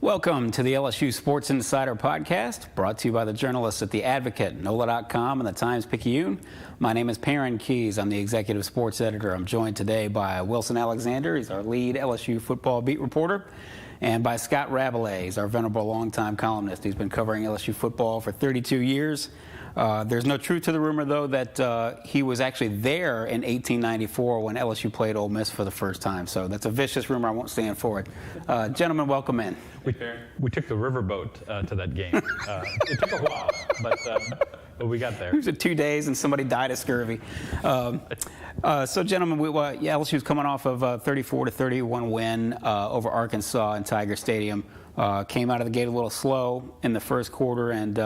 Welcome to the LSU Sports Insider podcast, brought to you by the journalists at The Advocate, NOLA.com, and the Times-Picayune. My name is Perryn Keys. I'm the executive sports editor. I'm joined today by Wilson Alexander. He's our lead LSU football beat reporter. And by Scott Rabalais. He's our venerable longtime columnist. He's been covering LSU football for 32 years. There's no truth to the rumor, though, that he was actually there in 1894 when LSU played Ole Miss for the first time. So that's a vicious rumor. I won't stand for it. Gentlemen, welcome in. We took the riverboat to that game. It took a while, but we got there. It was 2 days and somebody died of scurvy. So, gentlemen, LSU's coming off of a 34-31 win over Arkansas in Tiger Stadium. Came out of the gate a little slow in the first quarter, and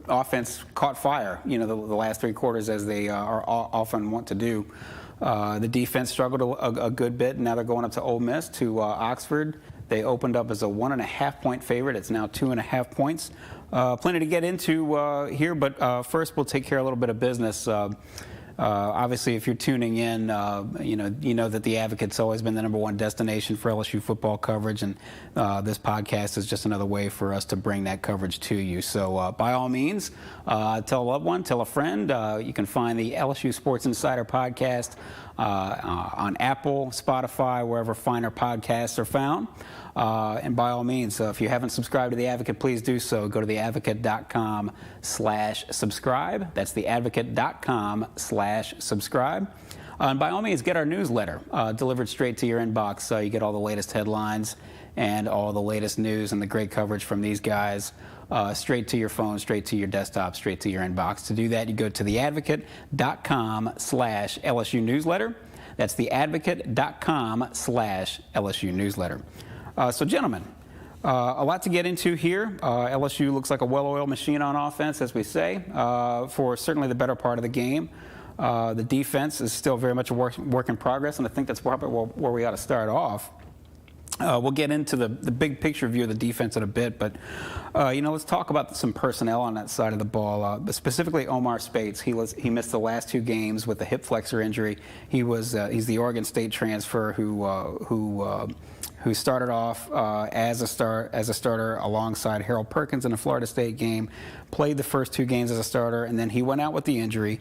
offense caught fire, the last three quarters, as they are often want to do. The defense struggled a good bit, and now they're going up to Ole Miss, to Oxford. They opened up as a 1.5-point favorite. It's now 2.5 points. Plenty to get into here, but first we'll take care of a little bit of business. Obviously, if you're tuning in, you know that The Advocate's always been the #1 destination for LSU football coverage, and this podcast is just another way for us to bring that coverage to you. So by all means, tell a loved one, tell a friend. You can find the LSU Sports Insider podcast on Apple, Spotify, wherever finer podcasts are found. And by all means, if you haven't subscribed to The Advocate, please do so. Go to theadvocate.com/subscribe. That's theadvocate.com/subscribe. And by all means, get our newsletter delivered straight to your inbox. You get all the latest headlines and all the latest news and the great coverage from these guys straight to your phone, straight to your desktop, straight to your inbox. To do that, you go to theadvocate.com/LSU newsletter. That's theadvocate.com/LSU newsletter. So, gentlemen, a lot to get into here. LSU looks like a well-oiled machine on offense, as we say, for certainly the better part of the game. The defense is still very much a work in progress, and I think that's probably where we ought to start off. We'll get into the big picture view of the defense in a bit, but let's talk about some personnel on that side of the ball. Specifically, Omar Speights. He missed the last 2 games with a hip flexor injury. He's the Oregon State transfer who started off as a starter alongside Harold Perkins in the Florida State game, played the first 2 games as a starter, and then he went out with the injury.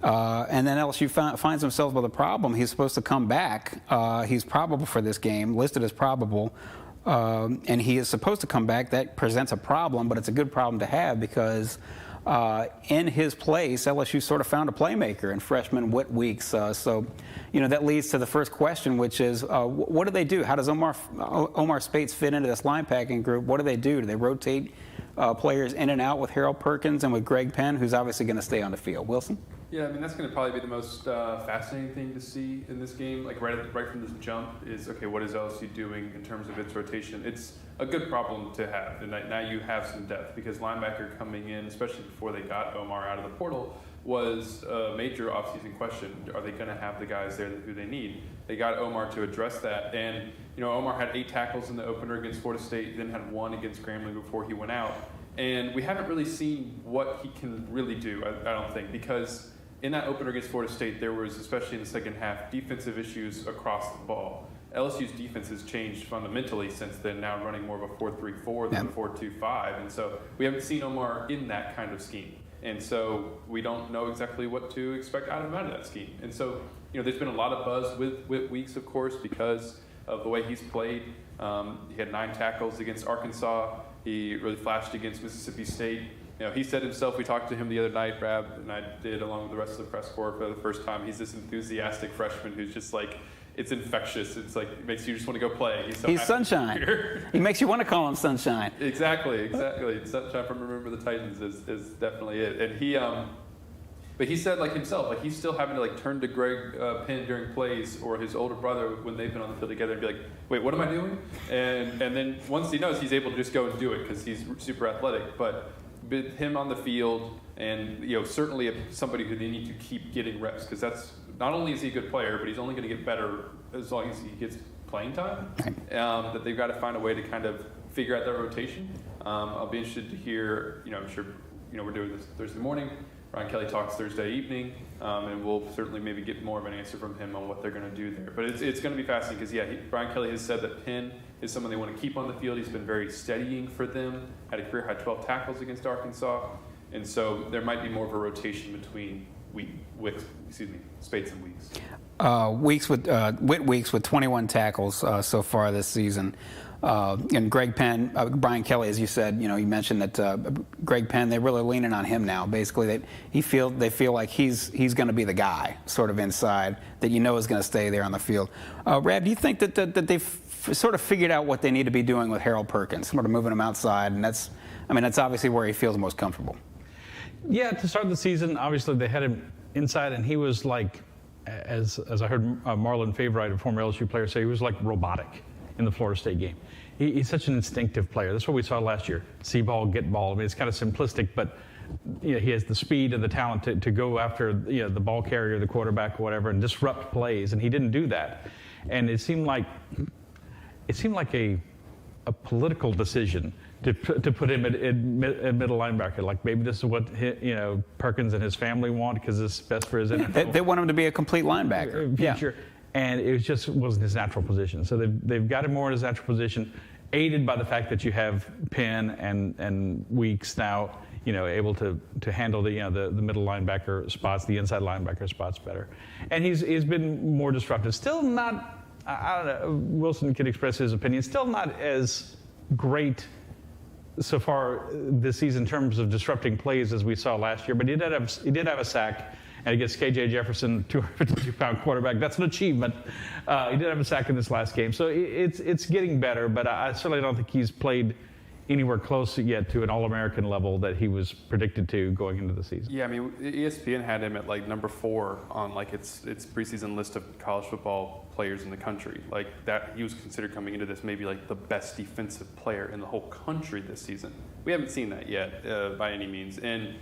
And then LSU finds himself with a problem. He's supposed to come back. He's probable for this game, listed as probable, and he is supposed to come back. That presents a problem, but it's a good problem to have because in his place, LSU sort of found a playmaker in freshman Whit Weeks. So that leads to the first question, which is, what do they do? How does Omar Speights fit into this linebacking group? What do they do? Do they rotate players in and out with Harold Perkins and with Greg Penn, who's obviously going to stay on the field? Wilson? Yeah, I mean, that's going to probably be the most fascinating thing to see in this game. Like right from this jump is, okay, what is LSU doing in terms of its rotation? It's a good problem to have, and now you have some depth because linebacker coming in, especially before they got Omar out of the portal, was a major offseason question. Are they going to have the guys there who they need? They got Omar to address that, and Omar had 8 tackles in the opener against Florida State, then had 1 against Grambling before he went out, and we haven't really seen what he can really do. I don't think, because in that opener against Florida State, there was, especially in the second half, defensive issues across the ball. LSU's defense has changed fundamentally since then, now running more of a 4-3-4 than a 4-2-5. And so we haven't seen Omar in that kind of scheme. And so we don't know exactly what to expect out of that scheme. And so, there's been a lot of buzz with Weeks, of course, because of the way he's played. He had 9 tackles against Arkansas. He really flashed against Mississippi State. He said himself, we talked to him the other night, Rab, and I did along with the rest of the press corps for the first time. He's this enthusiastic freshman who's just like, it's infectious. It's like, it makes you just want to go play. He's sunshine. He makes you want to call him sunshine. Exactly. Sunshine from Remember the Titans is definitely it. And but he said himself, he's still having to turn to Greg Penn during plays or his older brother when they've been on the field together and be like, wait, what am I doing? And then once he knows, he's able to just go and do it because he's super athletic. But with him on the field and certainly somebody who they need to keep getting reps, because that's not only is he a good player, but he's only going to get better as long as he gets playing time. That they've got to find a way to kind of figure out their rotation. I'll be interested to hear. I'm sure we're doing this Thursday morning. Brian Kelly talks Thursday evening, and we'll certainly maybe get more of an answer from him on what they're going to do there. But it's going to be fascinating because Brian Kelly has said that Penn is someone they want to keep on the field. He's been very steadying for them, had a career high 12 tackles against Arkansas. And so there might be more of a rotation between Spates and Weeks. Weeks with 21 tackles so far this season. And Greg Penn, Brian Kelly, as you said, you mentioned that Greg Penn, they're really leaning on him now. Basically, they feel like he's going to be the guy, sort of inside, that is going to stay there on the field. Rab, do you think that they've sort of figured out what they need to be doing with Harold Perkins, sort of moving him outside, and that's obviously where he feels most comfortable. Yeah, to start the season, obviously they had him inside, and he was like, as I heard Marlon Favorite, a former LSU player, say, he was like robotic in the Florida State game. He's such an instinctive player. That's what we saw last year. See ball, get ball. It's kind of simplistic, but he has the speed and the talent to go after the ball carrier, the quarterback, or whatever, and disrupt plays. And he didn't do that. And it seemed like a political decision to put him at middle linebacker. Like, maybe this is what Perkins and his family want because it's best for his NFL. They want him to be a complete linebacker. Future. Yeah. And it just wasn't his natural position. So they've got him more in his natural position, aided by the fact that you have Penn and Weeks now, able to handle the middle linebacker spots, the inside linebacker spots better. And he's been more disruptive. Still not, I don't know, Wilson can express his opinion, still not as great so far this season in terms of disrupting plays as we saw last year, but he did have a sack. And against K.J. Jefferson, 252-pound quarterback, that's an achievement. He did have a sack in this last game. So it's getting better, but I certainly don't think he's played anywhere close yet to an All-American level that he was predicted to going into the season. Yeah, ESPN had him at like number 4 on like its preseason list of college football players in the country. Like that, he was considered coming into this maybe like the best defensive player in the whole country this season. We haven't seen that yet by any means. And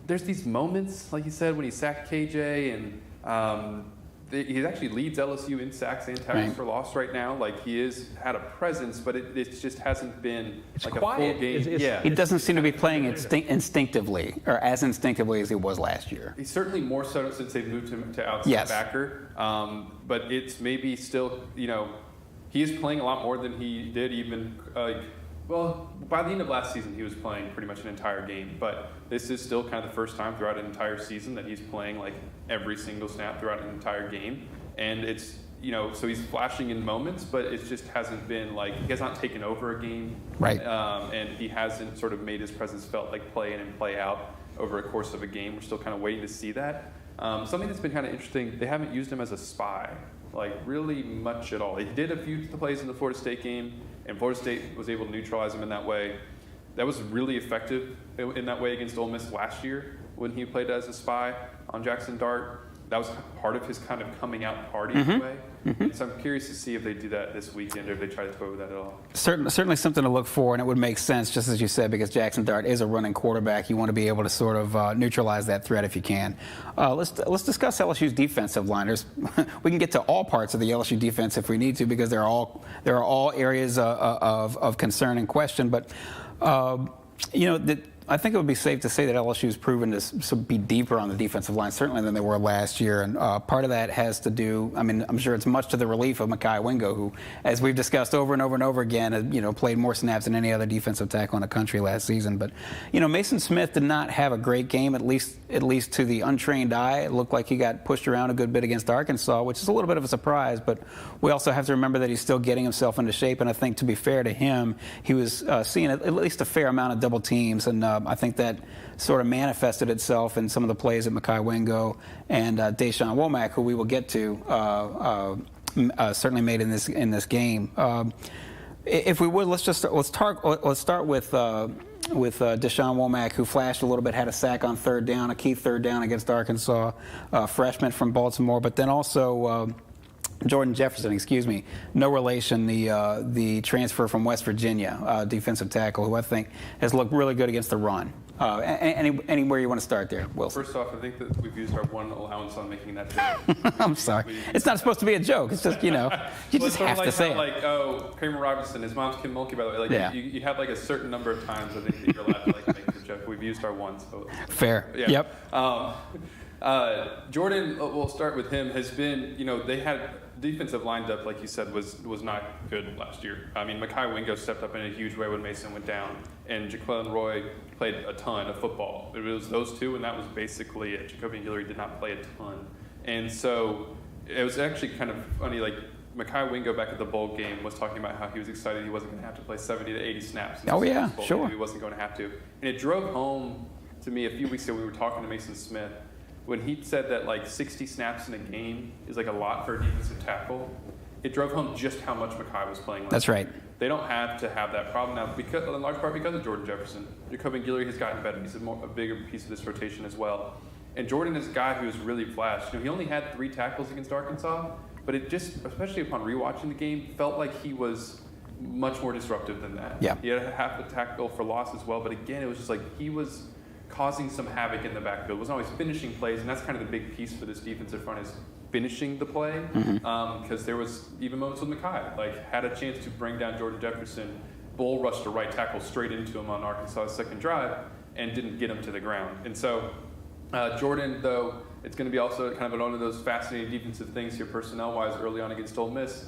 there's these moments, like you said, when he sacked KJ, and he actually leads LSU in sacks and tackles for loss right now. Like, he has had a presence, but it just hasn't been like quiet. A full game. He doesn't seem to be playing instinctively, or as instinctively as he was last year. He's certainly more so since they've moved him to outside backer. But it's maybe still, he is playing a lot more than he did even well, by the end of last season, he was playing pretty much an entire game, but this is still kind of the first time throughout an entire season that he's playing like every single snap throughout an entire game. And it's, so he's flashing in moments, but it just hasn't been like, he has not taken over a game. Right. And he hasn't sort of made his presence felt like play in and play out over a course of a game. We're still kind of waiting to see that. Something that's been kind of interesting, they haven't used him as a spy, like really much at all. They did a few plays in the Florida State game, and Florida State was able to neutralize him in that way. That was really effective in that way against Ole Miss last year when he played as a spy on Jackson Dart. That was part of his kind of coming out party in a way. And so I'm curious to see if they do that this weekend or if they try to toy with that at all. Certainly something to look for, and it would make sense, just as you said, because Jackson Dart is a running quarterback. You want to be able to sort of neutralize that threat if you can. Let's discuss LSU's defensive line. We can get to all parts of the LSU defense if we need to, because there are all areas of concern and question. But I think it would be safe to say that LSU has proven to be deeper on the defensive line, certainly than they were last year. And part of that has to do, I'm sure it's much to the relief of Mekhi Wingo, who, as we've discussed over and over and over again, played more snaps than any other defensive tackle in the country last season. But, Mason Smith did not have a great game, at least to the untrained eye. It looked like he got pushed around a good bit against Arkansas, which is a little bit of a surprise. But we also have to remember that he's still getting himself into shape. And I think, to be fair to him, he was seeing at least a fair amount of double teams. And I think that sort of manifested itself in some of the plays that Mekhi Wingo and Deshaun Womack, who we will get to, certainly made in this game. If we would, let's start with Deshaun Womack, who flashed a little bit, had a sack on third down, a key third down against Arkansas, freshman from Baltimore, but then also Jordan Jefferson, no relation, the transfer from West Virginia, defensive tackle, who I think has looked really good against the run. Anywhere you want to start there, Wilson? First off, I think that we've used our one allowance on making that joke. I'm sorry. It's not supposed to be a joke. It's just, you just have to say it. Like, Kramer Robinson, his mom's Kim Mulkey, by the way. Like, yeah. you have like a certain number of times I think that you're allowed to make the joke. We've used our one, so. Fair. Yeah. Yep. Jordan, we'll start with him, has been, they had defensive lined up, like you said, was not good last year. I mean, Mekhi Wingo stepped up in a huge way when Mason went down, and Jaquelin Roy played a ton of football. It was those two, and that was basically it. Jacoby Guillory did not play a ton. And so it was actually kind of funny, like Mekhi Wingo back at the bowl game was talking about how he was excited he wasn't going to have to play 70 to 80 snaps. Oh, yeah, sure. He wasn't going to have to. And it drove home to me a few weeks ago we were talking to Mason Smith when he said that like 60 snaps in a game is like a lot for a defensive tackle. It drove home just how much Mekhi was playing. That's right. They don't have to have that problem now, because, in large part because of Jordan Jefferson. Jacoby Guillory has gotten better. He's a bigger piece of this rotation as well. And Jordan is a guy who has really flashed. He only had 3 tackles against Arkansas, but it just, especially upon rewatching the game, felt like he was much more disruptive than that. Yeah. He had half a tackle for loss as well, but again, it was just like he was causing some havoc in the backfield. It wasn't always finishing plays, and that's kind of the big piece for this defensive front is finishing the play. Because there was even moments with Mekhi, like had a chance to bring down Jordan Jefferson, bull rushed a right tackle straight into him on Arkansas's second drive, and didn't get him to the ground. And so Jordan, though, it's going to be also kind of one of those fascinating defensive things here personnel-wise early on against Ole Miss.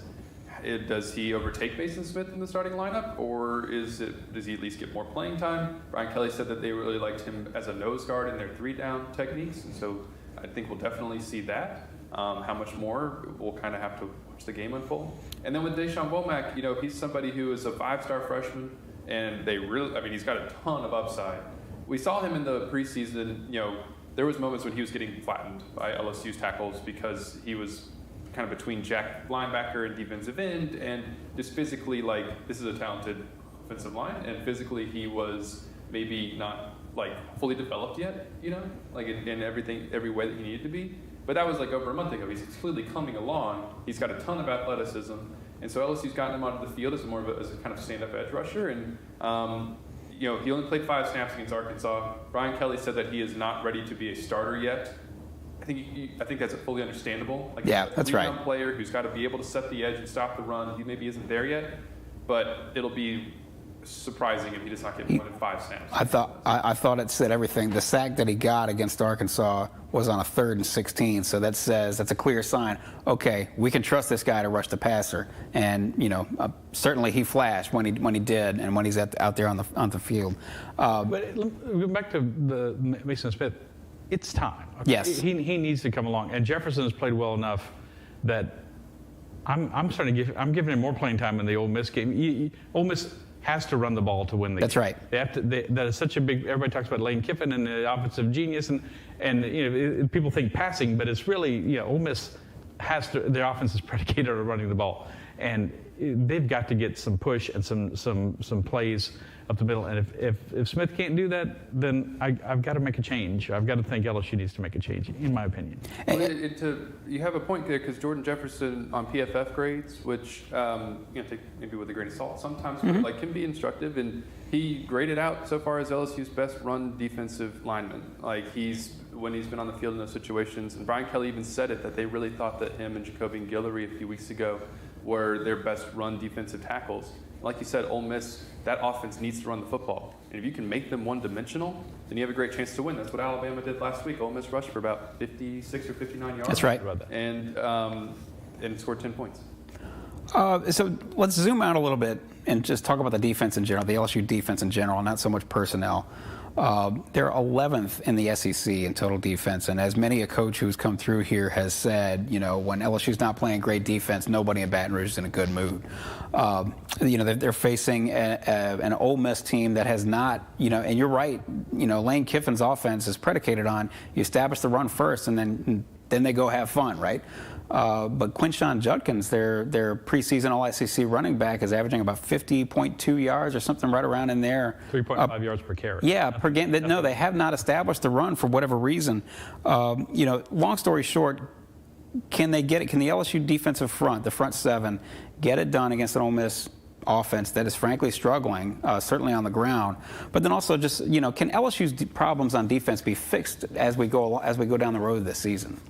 Does he overtake Mason Smith in the starting lineup, or does he at least get more playing time? Brian Kelly said that they really liked him as a nose guard in their 3-down techniques, and so I think we'll definitely see that. How much more, we'll kind of have to watch the game unfold. And then with Deshaun Womack, he's somebody who is a 5-star freshman, and he's got a ton of upside. We saw him in the preseason, there was moments when he was getting flattened by LSU's tackles because he was kind of between jack linebacker and defensive end, and just physically, like, this is a talented offensive line, and physically he was maybe not, like, fully developed yet, like in every way that he needed to be. But that was like over a month ago. He's clearly coming along. He's got a ton of athleticism, and so LSU's gotten him onto the field as a kind of stand-up edge rusher, and he only played 5 snaps against Arkansas. Brian Kelly said that he is not ready to be a starter yet. I think that's fully understandable. Like, yeah, that's right. He's a player who's got to be able to set the edge and stop the run. He maybe isn't there yet, but it'll be surprising if he does not get more than 5 snaps. I thought it said everything. The sack that he got against Arkansas was on a 3rd and 16, so that's a clear sign. Okay, we can trust this guy to rush the passer, and certainly he flashed when he did, and when he's out there on the field. But back to the Mason Smith. It's time. Okay? Yes. He needs to come along. And Jefferson has played well enough that I'm giving him more playing time in the Ole Miss game. Ole Miss has to run the ball to win the game. That's right. That is such a big. Everybody talks about Lane Kiffin and the offensive genius, and people think passing, but it's really Ole Miss has to. Their offense is predicated on running the ball, and they've got to get some push and some plays up the middle. And if Smith can't do that, then I've got to make a change. I've got to think LSU needs to make a change, in my opinion. Well, you have a point there, because Jordan Jefferson on PFF grades, which take maybe with a grain of salt sometimes, but can be instructive, and he graded out so far as LSU's best run defensive lineman. Like when he's been on the field in those situations, and Brian Kelly even said it, that they really thought that him and Jacoby Guillory a few weeks ago were their best run defensive tackles. Like you said, Ole Miss, that offense needs to run the football. And if you can make them one-dimensional, then you have a great chance to win. That's what Alabama did last week. Ole Miss rushed for about 56 or 59 yards. That's right. And scored 10 points. So let's zoom out a little bit and just talk about the defense in general, the LSU defense in general, not so much personnel. They're 11th in the SEC in total defense, and as many a coach who's come through here has said, when LSU's not playing great defense, nobody in Baton Rouge is in a good mood. They're facing an Ole Miss team that has not, and you're right, Lane Kiffin's offense is predicated on you establish the run first, and then they go have fun, right? But Quinshon Judkins, their preseason All-SEC running back, is averaging about 50.2 yards or something right around in there. 3.5 yards per carry. Yeah, per game. No, they have not established the run for whatever reason. Long story short, can they get it? Can the LSU defensive front, the front 7, get it done against an Ole Miss offense that is frankly struggling, certainly on the ground? But then also just, can LSU's problems on defense be fixed as we go down the road this season?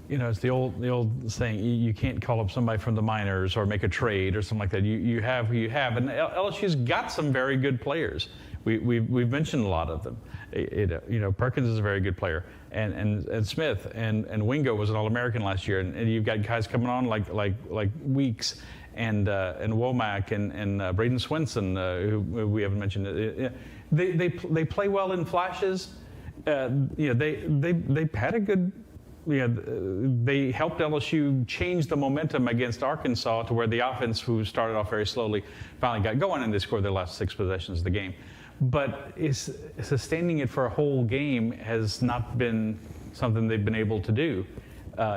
It's the old saying, you can't call up somebody from the minors or make a trade or something like that. You have who you have. And LSU's got some very good players. We've mentioned a lot of them. Perkins is a very good player, and Smith and Wingo was an All-American last year, and you've got guys coming on like Weeks and Womack and Braden Swenson, who we haven't mentioned. They play well in flashes. They had a good. They helped LSU change the momentum against Arkansas to where the offense, who started off very slowly, finally got going, and they scored their last 6 possessions of the game. But sustaining it for a whole game has not been something they've been able to do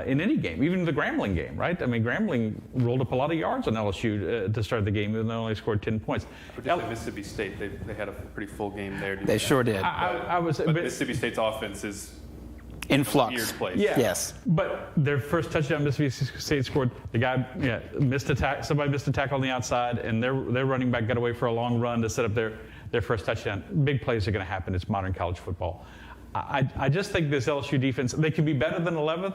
in any game, even the Grambling game, right? I mean, Grambling rolled up a lot of yards on LSU to start the game, even though they only scored 10 points. Particularly Mississippi State, they had a pretty full game there. They sure did. But Mississippi State's offense is in flux. Yeah. Yes. But their first touchdown, Mississippi State scored. The guy missed a tackle. Somebody missed a tackle on the outside, and their running back got away for a long run to set up their first touchdown. Big plays are going to happen. It's modern college football. I just think this LSU defense, they can be better than 11th,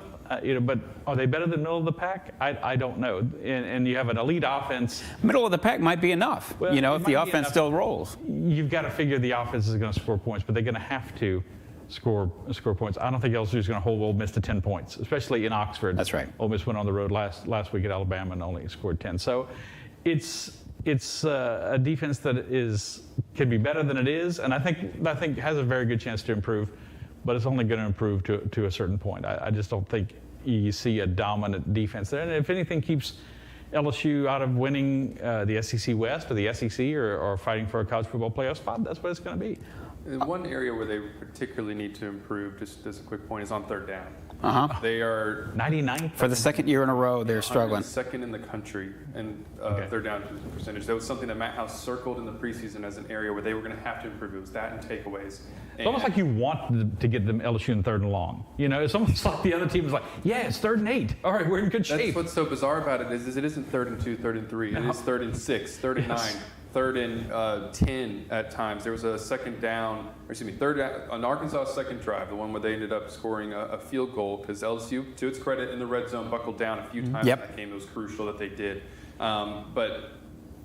but are they better than middle of the pack? I don't know. And you have an elite offense. Middle of the pack might be enough, well, if the offense still rolls. You've got to figure the offense is going to score points, but they're going to have to score points. I don't think LSU is going to hold Ole Miss to 10 points, especially in Oxford. That's right. Ole Miss went on the road last week at Alabama and only scored 10. So it's a defense that can be better than it is, and I think has a very good chance to improve, but it's only going to improve to a certain point. I just don't think you see a dominant defense there, and if anything keeps LSU out of winning the SEC West or the SEC or fighting for a college football playoff spot, that's what it's going to be. One area where they particularly need to improve, just as a quick point, is on third down. They are 99th for the second year in a row. They're struggling. Second in the country in third down percentage. That was something that Matt House circled in the preseason as an area where they were going to have to improve. It was that and takeaways. It's almost like you want to get them LSU in 3rd and long. It's almost like the other team is like, yeah, it's 3rd and 8. All right, we're in good shape. That's what's so bizarre about it is it isn't 3rd and 2, 3rd and 3. It is 3rd and 6, 3rd and 9. 3rd and 10 at times. There was a third down, on Arkansas' second drive, the one where they ended up scoring a field goal because LSU, to its credit, in the red zone, buckled down a few times in that game. It was crucial that they did. But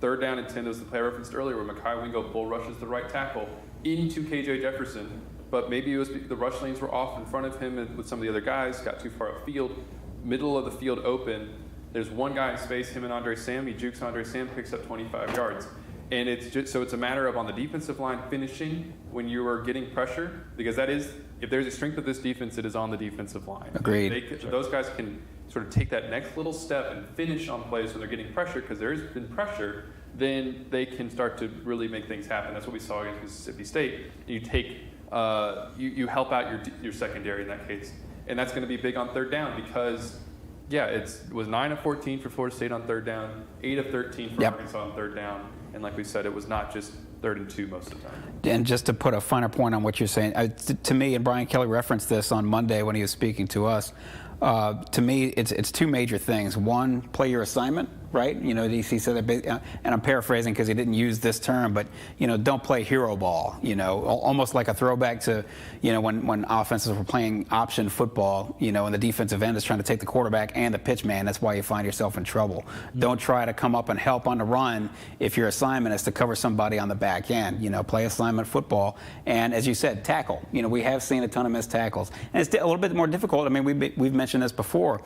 3rd down and 10, there was the play I referenced earlier where Mekhi Wingo bull rushes the right tackle into KJ Jefferson, but maybe it was the rush lanes were off in front of him and with some of the other guys, got too far upfield, middle of the field open. There's one guy in space, him and Andre Sam. He jukes Andre Sam, picks up 25 yards. And it's a matter of on the defensive line finishing when you are getting pressure, because that is, if there's a strength of this defense, it is on the defensive line. Agreed. Those guys can sort of take that next little step and finish on plays when they're getting pressure, because there has been pressure, then they can start to really make things happen. That's what we saw against Mississippi State. You take, you help out your secondary in that case, and that's going to be big on 3rd down because. Yeah, it was 9 of 14 for Florida State on 3rd down, 8 of 13 for Arkansas on 3rd down, and like we said, it was not just 3rd and 2 most of the time. And just to put a finer point on what you're saying, to me, and Brian Kelly referenced this on Monday when he was speaking to us, to me, it's 2 major things. One, play your assignment, right? DC said that, and I'm paraphrasing because he didn't use this term, but don't play hero ball. Almost like a throwback to when offenses were playing option football. And the defensive end is trying to take the quarterback and the pitch man. That's why you find yourself in trouble. Don't try to come up and help on the run if your assignment is to cover somebody on the back end. Play assignment football, and as you said, tackle. We have seen a ton of missed tackles, and it's a little bit more difficult. I mean, we've mentioned this before.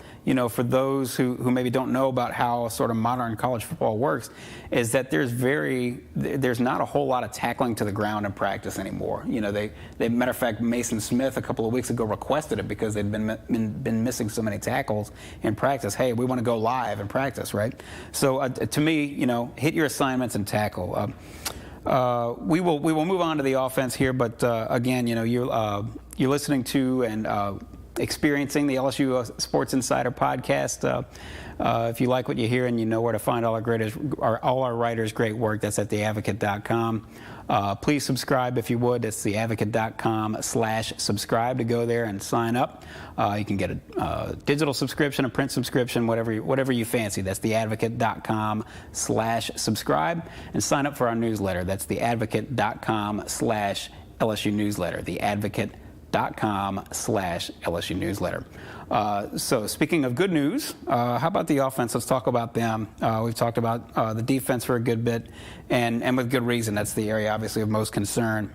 For those who maybe don't know about how sort of modern college football works, is that there's not a whole lot of tackling to the ground in practice anymore. Matter of fact, Mason Smith a couple of weeks ago requested it because they'd been missing so many tackles in practice. Hey, we want to go live in practice, right? So to me, hit your assignments and tackle. We will move on to the offense here, but again, you're listening to and experiencing the LSU Sports Insider podcast. If you like what you hear and you know where to find all our writers' great work, that's at theadvocate.com. Please subscribe if you would. It's theadvocate.com/subscribe to go there and sign up. You can get a digital subscription, a print subscription, whatever you fancy. That's theadvocate.com/subscribe, and sign up for our newsletter. That's theadvocate.com/LSU newsletter. Theadvocate.com/LSU LSU newsletter. So speaking of good news, how about the offense? Let's talk about them. We've talked about the defense for a good bit, and with good reason. That's the area, obviously, of most concern.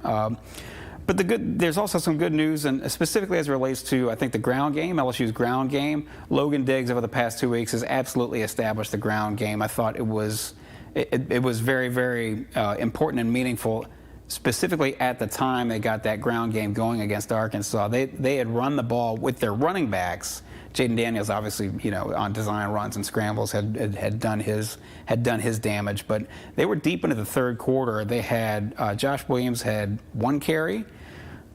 But there's also some good news, and specifically as it relates to, I think, the ground game, LSU's ground game. Logan Diggs over the past 2 weeks has absolutely established the ground game. I thought it was very, very important and meaningful, specifically at the time they got that ground game going against Arkansas. They had run the ball with their running backs. Jaden Daniels, obviously, on design runs and scrambles had done his damage, but they were deep into the third quarter. They had Josh Williams had 1 carry,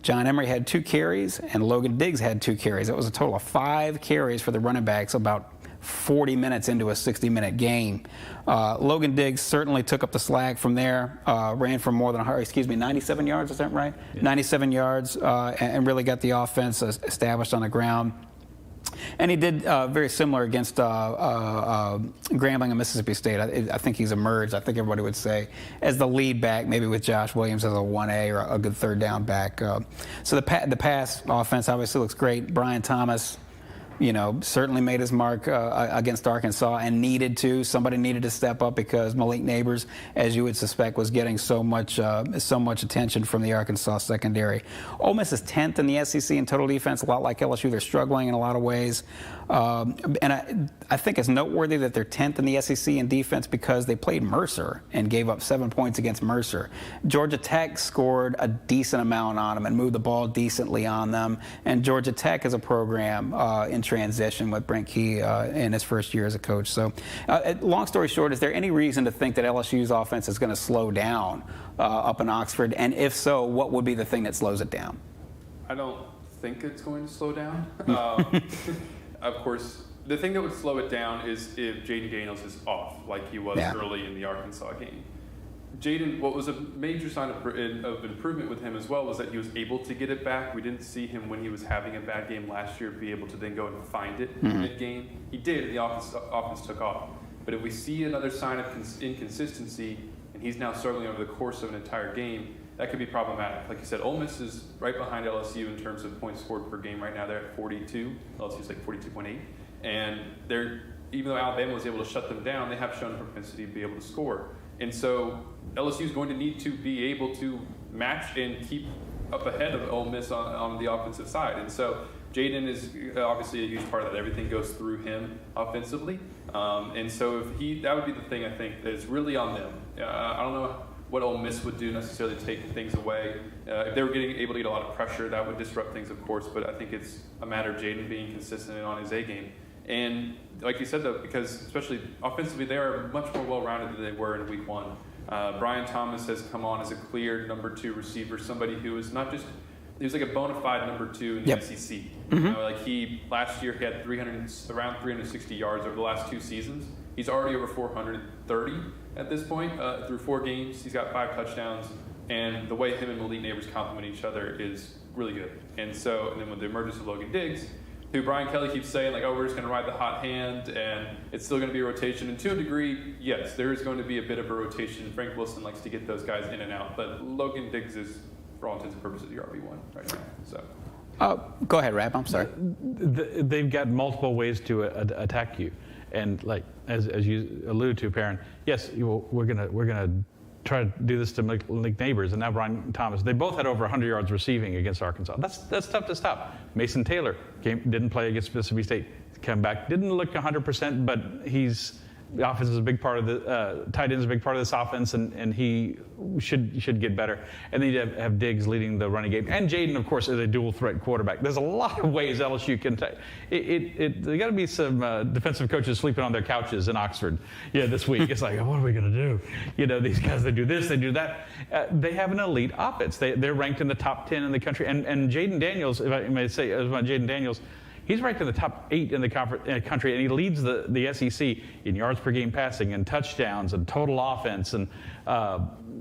John Emery had 2 carries, and Logan Diggs had 2 carries. It was a total of 5 carries for the running backs, about 40 minutes into a 60-minute game. Logan Diggs certainly took up the slack from there, ran for more than 97 yards, is that right? Yeah. 97 yards, and really got the offense established on the ground. And he did very similar against Grambling and Mississippi State. I think he's emerged, I think everybody would say, as the lead back, maybe with Josh Williams as a 1A or a good third down back. So the pass offense obviously looks great. Brian Thomas, certainly made his mark against Arkansas and needed to. Somebody needed to step up because Malik Neighbors, as you would suspect, was getting so much attention from the Arkansas secondary. Ole Miss is 10th in the SEC in total defense, a lot like LSU. They're struggling in a lot of ways. And I think it's noteworthy that they're 10th in the SEC in defense because they played Mercer and gave up 7 points against Mercer. Georgia Tech scored a decent amount on them and moved the ball decently on them. And Georgia Tech is a program in transition with Perryn Keys in his first year as a coach. So long story short, is there any reason to think that LSU's offense is going to slow down up in Oxford? And if so, what would be the thing that slows it down? I don't think it's going to slow down. Of course, the thing that would slow it down is if Jaden Daniels is off, like he was early in the Arkansas game. Jaden, what was a major sign of improvement with him as well was that he was able to get it back. We didn't see him when he was having a bad game last year be able to then go and find it mid-game. He did, and the offense took off. But if we see another sign of inconsistency, and he's now struggling over the course of an entire game, that could be problematic. Like you said, Ole Miss is right behind LSU in terms of points scored per game right now. They're at 42. LSU's like 42.8. And even though Alabama was able to shut them down, they have shown a propensity to be able to score. And so LSU is going to need to be able to match and keep up ahead of Ole Miss on the offensive side. And so Jaden is obviously a huge part of that. Everything goes through him offensively. And so that would be the thing I think that is really on them. I don't know what Ole Miss would do necessarily to take things away. If they were able to get a lot of pressure, that would disrupt things, of course, but I think it's a matter of Jaden being consistent and on his A game. And like you said, though, because especially offensively, they are much more well-rounded than they were in week 1. Brian Thomas has come on as a clear number 2 receiver, somebody who is not just, he was like a bona fide number 2 in the SEC. Last year he had around 360 yards over the last 2 seasons. He's already over 430 at this point through 4 games. He's got 5 touchdowns, and the way him and Malik Neighbors complement each other is really good. And then with the emergence of Logan Diggs, who Brian Kelly keeps saying, we're just going to ride the hot hand, and it's still going to be a rotation. And to a degree, yes, there is going to be a bit of a rotation. Frank Wilson likes to get those guys in and out, but Logan Diggs is, for all intents and purposes, the RB1 right now. So. Go ahead, Rab. I'm sorry. They've got multiple ways to attack you. And as you alluded to, Perryn, yes, we're gonna try to do this to Malik Neighbors, and now Brian Thomas. They both had over 100 yards receiving against Arkansas. That's tough to stop. Mason Taylor didn't play against Mississippi State. Come back, didn't look 100%, but the offense is a big part of the tight end is a big part of this offense, and he should get better. And then you have Diggs leading the running game, and Jaden, of course, is a dual threat quarterback. There's a lot of ways LSU can take there got to be some defensive coaches sleeping on their couches in Oxford. This week it's like, what are we going to do? These guys, they do this, they do that. They have an elite offense. They're ranked in the top 10 in the country. And Jaden Daniels, if I may say about Jaden Daniels, he's ranked in the top 8 in the country, and he leads the SEC in yards per game passing and touchdowns and total offense, and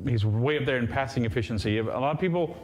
he's way up there in passing efficiency. A lot of people,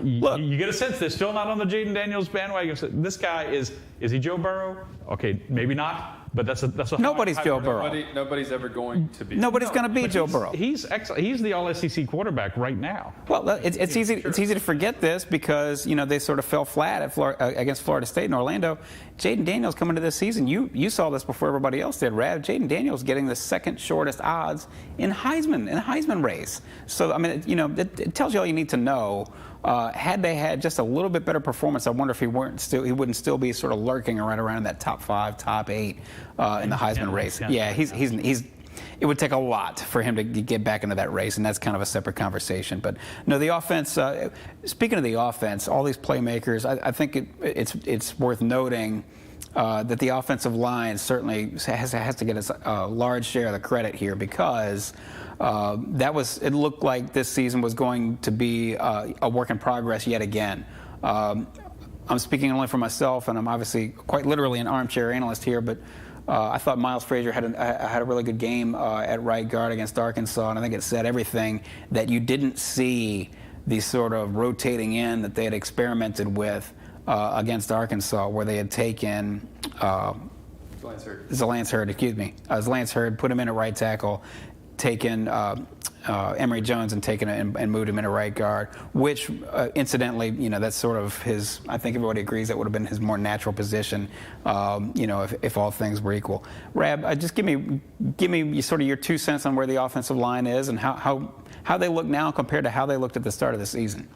you get a sense they're still not on the Jaden Daniels bandwagon. This guy is he Joe Burrow? Okay, maybe not, But that's a Nobody's Joe Burrow. Nobody's ever going to be. Nobody's going to be Joe Burrow. He's excellent. He's the All-SEC quarterback right now. Well, it's easy. Sure. It's easy to forget this because they sort of fell flat against Florida State and Orlando. Jaden Daniels coming to this season. You saw this before everybody else did. Rav, Jaden Daniels getting the second shortest odds in Heisman race. So I mean, it tells you all you need to know. Had they had just a little bit better performance, I wonder if he wouldn't still be sort of lurking right around that top 5, top 8 in the Heisman race. Yeah, he's. It would take a lot for him to get back into that race, and that's kind of a separate conversation. But no, the offense. Speaking of the offense, all these playmakers, I think it's worth noting that the offensive line certainly has to get a large share of the credit here because. It looked like this season was going to be a work in progress yet again. I'm speaking only for myself, and I'm obviously quite literally an armchair analyst here, but I thought Miles Frazier had a really good game at right guard against Arkansas, and I think it said everything that you didn't see the sort of rotating in that they had experimented with against Arkansas, where they had taken Zalance Hurd, put him in at right tackle, taken Emory Jones and moved him into right guard, which incidentally, that's sort of his. I think everybody agrees that would have been his more natural position, if all things were equal. Rab, just give me sort of your 2 cents on where the offensive line is and how they look now compared to how they looked at the start of the season.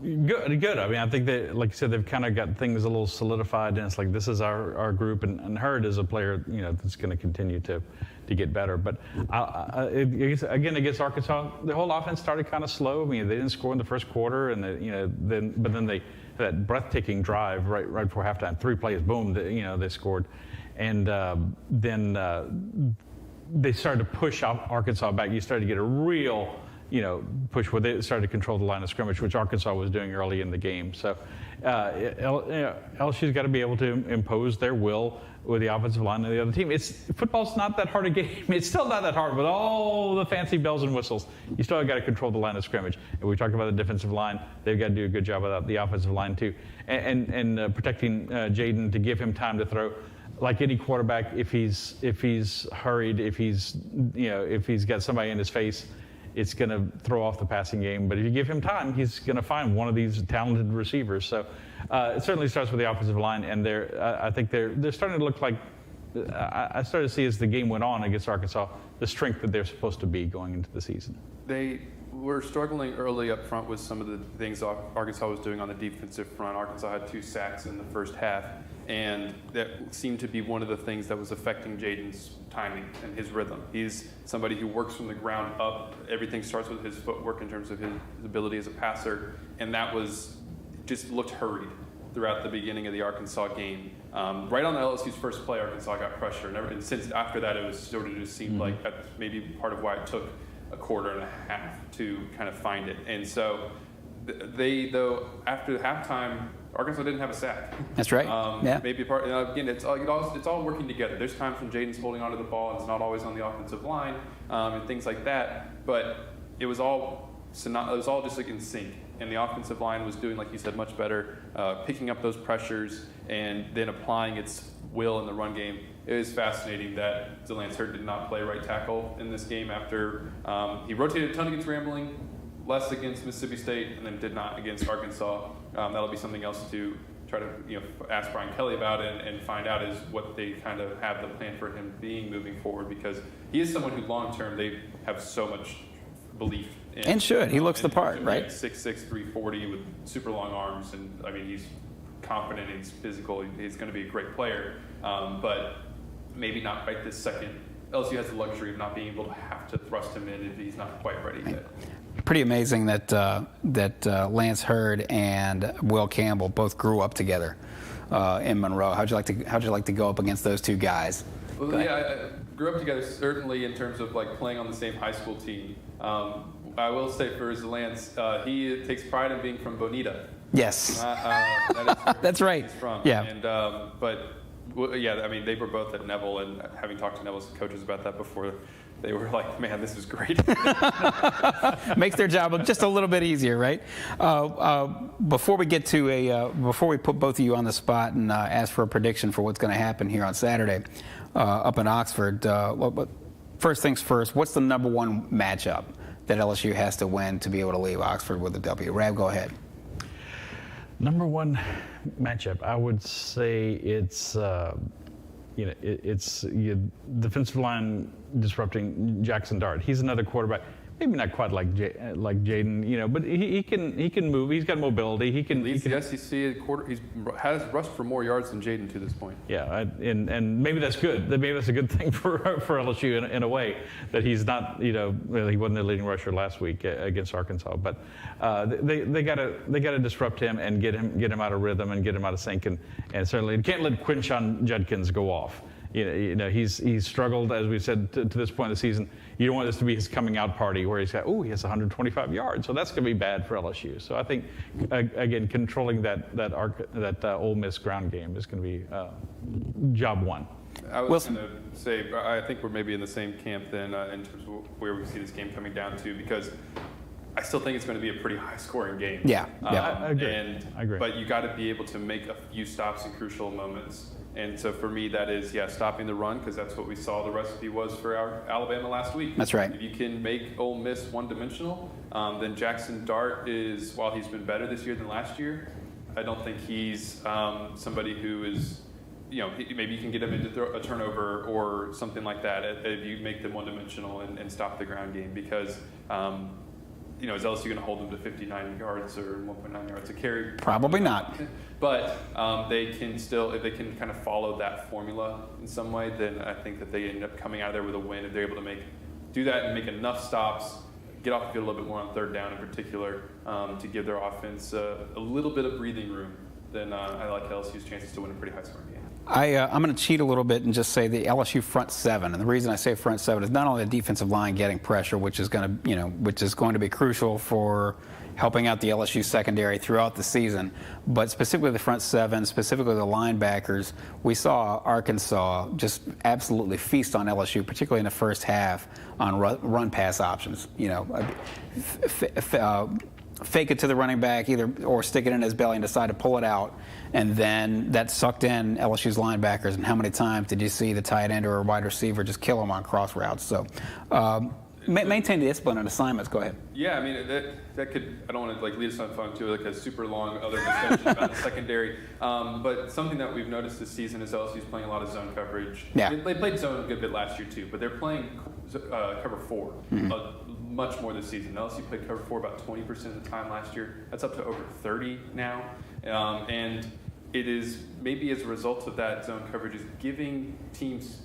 Good. I mean, I think that, like you said, they've kind of got things a little solidified, and it's like this is our group, and Hurd is a player, that's going to continue to get better. But again, against Arkansas, the whole offense started kind of slow. I mean, they didn't score in the first quarter, and then they that breathtaking drive right before halftime, 3 plays, boom, they scored, and then they started to push Arkansas back. You started to get a real push where they started to control the line of scrimmage, which Arkansas was doing early in the game. So LSU's got to be able to impose their will with the offensive line of the other team. Football's not that hard a game. It's still not that hard with all the fancy bells and whistles. You still got to control the line of scrimmage. And we talked about the defensive line. They've got to do a good job of the offensive line too, and protecting Jaden to give him time to throw. Like any quarterback, if he's hurried, if he's got somebody in his face, it's going to throw off the passing game. But if you give him time, he's going to find one of these talented receivers. So it certainly starts with the offensive line, and I think they're starting to look like. I started to see as the game went on against Arkansas the strength that they're supposed to be going into the season. They were struggling early up front with some of the things Arkansas was doing on the defensive front. Arkansas had 2 sacks in the first half, and that seemed to be one of the things that was affecting Jaden's timing and his rhythm. He's somebody who works from the ground up. Everything starts with his footwork in terms of his ability as a passer, and that just looked hurried throughout the beginning of the Arkansas game. Right on LSU's first play, Arkansas got pressure, and since after that, it was sort of just seemed like that's maybe part of why it took a quarter and a half to kind of find it. And so after halftime, Arkansas didn't have a sack. That's right. Yeah. Maybe again, it's all working together. There's times when Jaden's holding onto the ball and it's not always on the offensive line and things like that. But it was all just like in sync. And the offensive line was doing, like you said, much better, picking up those pressures and then applying its will in the run game. It is fascinating that Zalance Hurd did not play right tackle in this game after he rotated a ton against Grambling, less against Mississippi State, and then did not against Arkansas. That'll be something else to try to ask Brian Kelly about and find out is what they kind of have the plan for him being moving forward, because he is someone who long term they have so much belief in. And should. He looks the part, right? 6'6", 340 with super long arms, and I mean he's confident, he's physical, he's going to be a great player, but maybe not right this second. LSU has the luxury of not being able to have to thrust him in if he's not quite ready yet. Pretty amazing that Lance Hurd and Will Campbell both grew up together in Monroe. How'd you like to go up against those 2 guys? Well, yeah, I grew up together certainly in terms of like playing on the same high school team. I will say for Lance, he takes pride in being from Bonita. Yes, that is that's right. He's from. Yeah, and yeah, I mean they were both at Neville, and having talked to Neville's coaches about that before they were like, man, this is great. Makes their job just a little bit easier, right? Before we get to before we put both of you on the spot and ask for a prediction for what's going to happen here on Saturday up in Oxford, first things first, what's the number one matchup that LSU has to win to be able to leave Oxford with a W? Rab, go ahead. Number one matchup, I would say it's defensive line disrupting Jackson Dart. He's another quarterback, maybe not quite like Jaden, but he can move. He's got mobility. He can leads the SEC He has rushed for more yards than Jaden to this point. Yeah, and maybe that's good. Maybe that's a good thing for LSU in a way that he's not. He wasn't the leading rusher last week against Arkansas, but they gotta disrupt him and get him out of rhythm and get him out of sync, and certainly can't let Quinshon Judkins go off. He's struggled, as we said, to this point in the season. You don't want this to be his coming out party where he has 125 yards. So that's going to be bad for LSU. So I think, again, controlling that Ole Miss ground game is going to be job one. I was going to say, I think we're maybe in the same camp then in terms of where we see this game coming down to, because I still think it's going to be a pretty high-scoring game. Yeah. I agree. I agree. But you got to be able to make a few stops in crucial moments. And so for me, that is, stopping the run, because that's what we saw the recipe was for our Alabama last week. That's right. If you can make Ole Miss one-dimensional, then Jackson Dart is, while he's been better this year than last year, I don't think he's somebody who is, maybe you can get him into a turnover or something like that if you make them one-dimensional and stop the ground game, because is LSU going to hold them to 59 yards or 1.9 yards a carry? Probably not. But they can still, if they can kind of follow that formula in some way, then I think that they end up coming out of there with a win if they're able to do that and make enough stops, get off the field a little bit more on third down in particular, to give their offense a little bit of breathing room. Then I like LSU's chances to win a pretty high-scoring game. I'm going to cheat a little bit and just say the LSU front seven. And the reason I say front seven is not only the defensive line getting pressure, which is going to be crucial for helping out the LSU secondary throughout the season, but specifically the front seven, specifically the linebackers. We saw Arkansas just absolutely feast on LSU, particularly in the first half on run-pass options. Fake it to the running back or stick it in his belly and decide to pull it out, and then that sucked in LSU's linebackers. And how many times did you see the tight end or a wide receiver just kill them on cross routes? So maintain the discipline on assignments. Go ahead. Yeah, I mean that could, I don't want to lead us on fun to a super long other discussion about the secondary, but something that we've noticed this season is LSU's playing a lot of zone coverage. Yeah. They played zone a good bit last year too, but they're playing cover 4. Much more this season. LSU played cover 4 about 20% of the time last year. That's up to over 30 now. And it is maybe as a result of that zone coverage is giving teams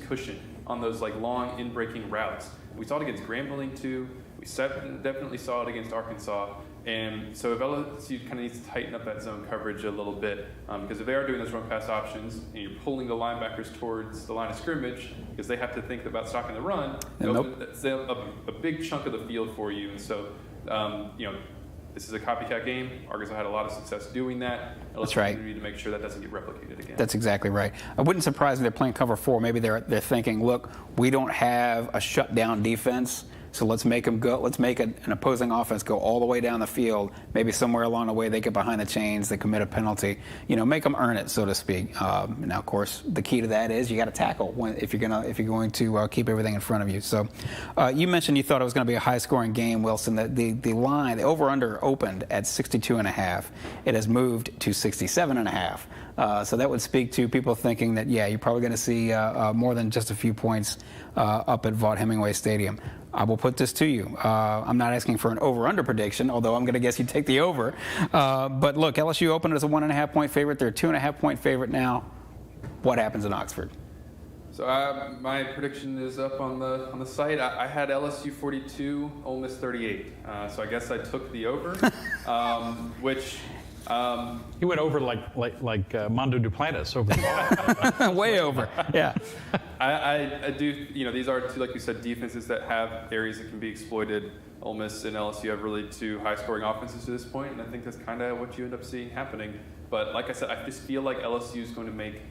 cushion on those long in-breaking routes. We saw it against Grambling too. We definitely saw it against Arkansas. And so if LSU kind of needs to tighten up that zone coverage a little bit, because if they are doing those run-pass options and you're pulling the linebackers towards the line of scrimmage because they have to think about stopping the run, that's a big chunk of the field for you. And so, this is a copycat game. Arkansas had a lot of success doing that. That's right. We need to make sure that doesn't get replicated again. That's exactly right. I wouldn't surprise me they're playing cover 4. Maybe they're thinking, look, we don't have a shutdown defense. So let's make them go. Let's make an opposing offense go all the way down the field. Maybe somewhere along the way they get behind the chains, they commit a penalty. Make them earn it, so to speak. Now, of course, the key to that is you got to tackle if you're going to keep everything in front of you. So, you mentioned you thought it was going to be a high-scoring game, Wilson. The line, the over/under opened at 62.5. It has moved to 67.5. So that would speak to people thinking that you're probably going to see more than just a few points up at Vaught Hemingway Stadium. I will put this to you. I'm not asking for an over-under prediction, although I'm going to guess you take the over. But look, LSU opened as a 1.5-point favorite. They're a 2.5-point favorite now. What happens in Oxford? So my prediction is up on the site. I had LSU 42, Ole Miss 38. So I guess I took the over, which. He went over like Mondo Duplantis over. Way over. Yeah. I do. These are two, like you said, defenses that have areas that can be exploited. Ole Miss and LSU have really two high-scoring offenses to this point, and I think that's kind of what you end up seeing happening. But like I said, I just feel like LSU is going to make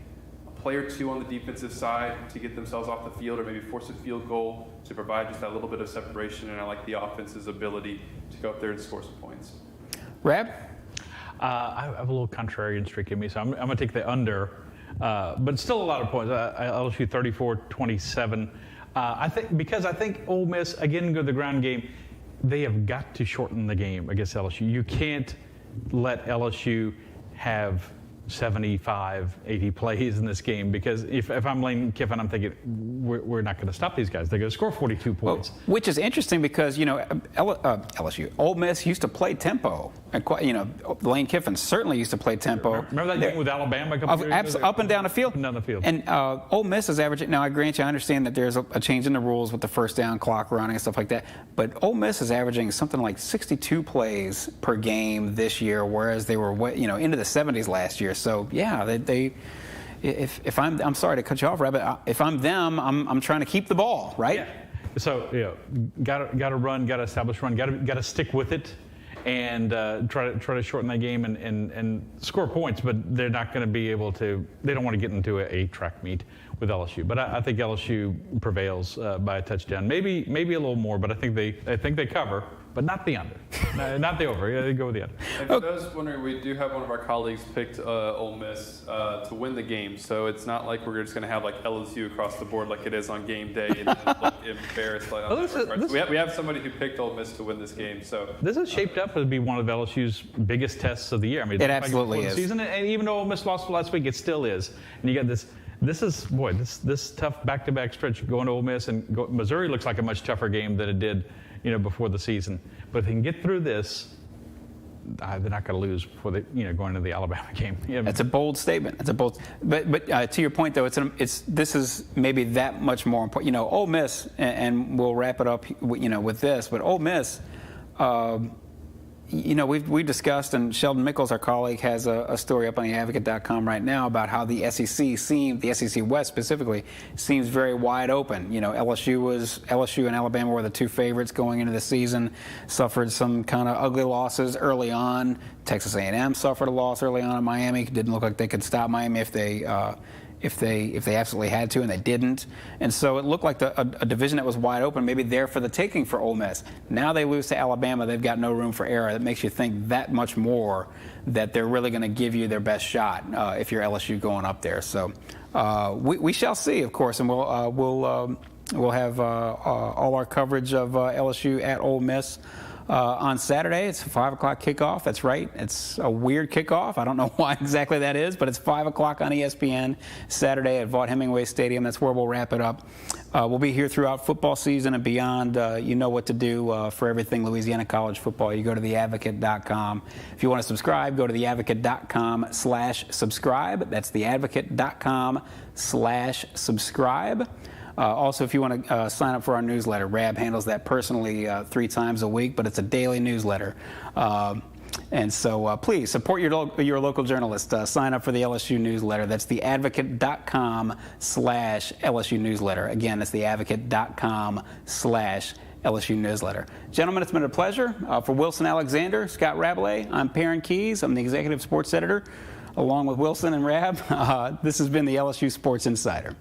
a play or two on the defensive side to get themselves off the field or maybe force a field goal to provide just that little bit of separation. And I like the offense's ability to go up there and score some points. Rab? I have a little contrarian streak in me, so I'm going to take the under. But still a lot of points. LSU 34-27. I think Ole Miss, again, go to the ground game. They have got to shorten the game against LSU. You can't let LSU have 75, 80 plays in this game, because if I'm Lane Kiffin, I'm thinking we're not going to stop these guys. They're going to score 42 points. Well, which is interesting because, LSU, Ole Miss used to play tempo. And, Lane Kiffin certainly used to play tempo. Remember that game with Alabama a couple years ago? Up and down the field. Up and down the field. And Ole Miss is averaging, now I grant you, I understand that there's a change in the rules with the first down clock running and stuff like that, but Ole Miss is averaging something like 62 plays per game this year, whereas they were into the 70s last year. So yeah, if I'm sorry to cut you off, Rabbit. If I'm them, I'm trying to keep the ball, right? Yeah. So got to run, got to establish run, got to stick with it, and try to shorten that game and score points. But they're not going to be able to. They don't want to get into a track meet with LSU. But I think LSU prevails by a touchdown, maybe a little more. But I think they cover. But not the under, not the over. Yeah, they go with the under. And for those wondering, we do have one of our colleagues picked Ole Miss to win the game. So it's not like we're just going to have like LSU across the board like it is on game day and look embarrassed. We have somebody who picked Ole Miss to win this game. So this is shaped up to be one of LSU's biggest tests of the year. I mean, it absolutely is. Season, and even though Ole Miss lost last week, it still is. And you got this. This tough back-to-back stretch going to Ole Miss, and Missouri looks like a much tougher game than it did, before the season. But if they can get through this, they're not going to lose before they, going to the Alabama game. That's a bold statement. But to your point though, this is maybe that much more important. Ole Miss, and we'll wrap it up, with this. But Ole Miss, we've discussed, and Sheldon Mickles, our colleague, has a story up on theadvocate.com right now about how the SEC West specifically, seems very wide open. LSU and Alabama were the two favorites going into the season, suffered some kind of ugly losses early on. Texas A&M suffered a loss early on in Miami. Didn't look like they could stop Miami if they absolutely had to, and they didn't. And so it looked like a division that was wide open, maybe there for the taking for Ole Miss. Now they lose to Alabama. They've got no room for error. That makes you think that much more that they're really going to give you their best shot if you're LSU going up there. So we shall see, of course, and we'll have all our coverage of LSU at Ole Miss. On Saturday, it's a 5 o'clock kickoff. That's right. It's a weird kickoff. I don't know why exactly that is, but it's 5 o'clock on ESPN Saturday at Vaught-Hemingway Stadium. That's where we'll wrap it up. We'll be here throughout football season and beyond. You know what to do for everything Louisiana college football. You go to theadvocate.com. If you want to subscribe, go to theadvocate.com/subscribe. That's theadvocate.com/subscribe. Also, if you want to sign up for our newsletter, Rab handles that personally 3 times a week, but it's a daily newsletter. And so please support your local journalist. Sign up for the LSU newsletter. That's theadvocate.com/LSU newsletter. Again, that's theadvocate.com/LSU newsletter. Gentlemen, it's been a pleasure. For Wilson Alexander, Scott Rabalais, I'm Perryn Keys. I'm the executive sports editor, along with Wilson and Rab. This has been the LSU Sports Insider.